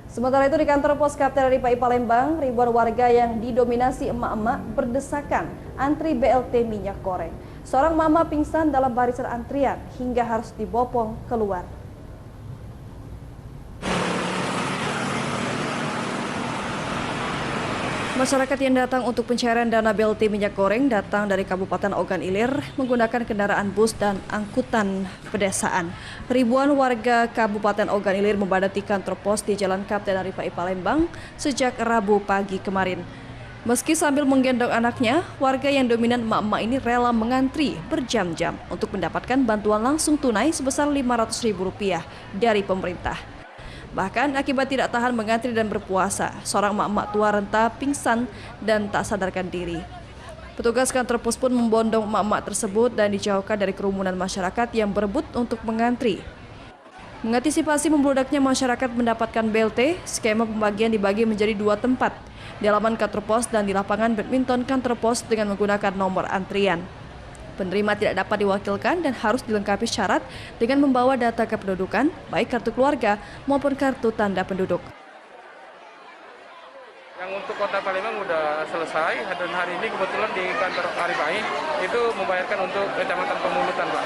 Sementara itu di kantor pos Kapten RI Palembang, ribuan warga yang didominasi emak-emak berdesakan antri BLT minyak goreng. Seorang mama pingsan dalam barisan antrian hingga harus dibopong keluar. Masyarakat yang datang untuk pencairan dana BLT minyak goreng datang dari Kabupaten Ogan Ilir menggunakan kendaraan bus dan angkutan pedesaan. Ribuan warga Kabupaten Ogan Ilir membadati kantor pos di Jalan Kapten RI Palembang sejak Rabu pagi kemarin. Meski sambil menggendong anaknya, warga yang dominan emak-emak ini rela mengantri berjam-jam untuk mendapatkan bantuan langsung tunai sebesar Rp500.000 dari pemerintah. Bahkan akibat tidak tahan mengantri dan berpuasa, seorang emak-emak tua renta pingsan dan tak sadarkan diri. Petugas kantor pos pun membondong emak-emak tersebut dan dijauhkan dari kerumunan masyarakat yang berebut untuk mengantri. Mengantisipasi membludaknya masyarakat mendapatkan BLT, skema pembagian dibagi menjadi 2 tempat, di halaman kantor pos dan di lapangan badminton kantor pos dengan menggunakan nomor antrian. Penerima tidak dapat diwakilkan dan harus dilengkapi syarat dengan membawa data kependudukan, baik kartu keluarga maupun kartu tanda penduduk. Yang untuk Kota Palembang sudah selesai, dan hari ini kebetulan di kantor RI itu membayarkan untuk Kecamatan Pemulutan, Pak.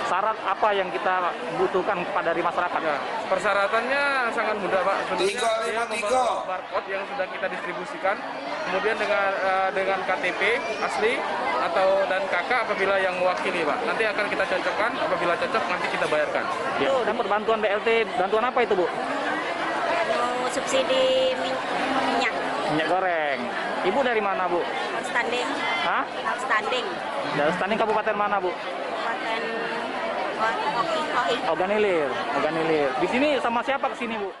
Syarat apa yang kita butuhkan dari masyarakat? Ya, persyaratannya sangat mudah, Pak. Sebenarnya dia membawa barcode yang sudah kita distribusikan, kemudian dengan KTP asli dan KK apabila yang mewakili, Pak. Nanti akan kita cocokkan, apabila cocok nanti kita bayarkan. Ya, dapat bantuan BLT, bantuan apa itu, Bu? Subsidi minyak goreng. Ibu dari mana, Bu? outstanding. Hah? Outstanding. Dari outstanding Kabupaten mana, Bu? Kabupaten Ogan Ilir. Di sini sama siapa ke sini, Bu?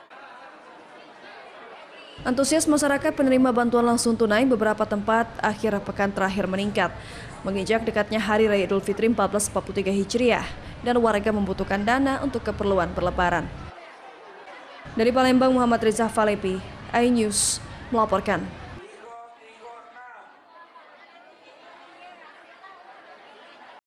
Antusias masyarakat penerima bantuan langsung tunai beberapa tempat akhir pekan terakhir meningkat. Menginjak dekatnya Hari Raya Idul Fitri 1443 Hijriah dan warga membutuhkan dana untuk keperluan berlebaran. Dari Palembang, Muhammad Rizah Falepi, iNews melaporkan.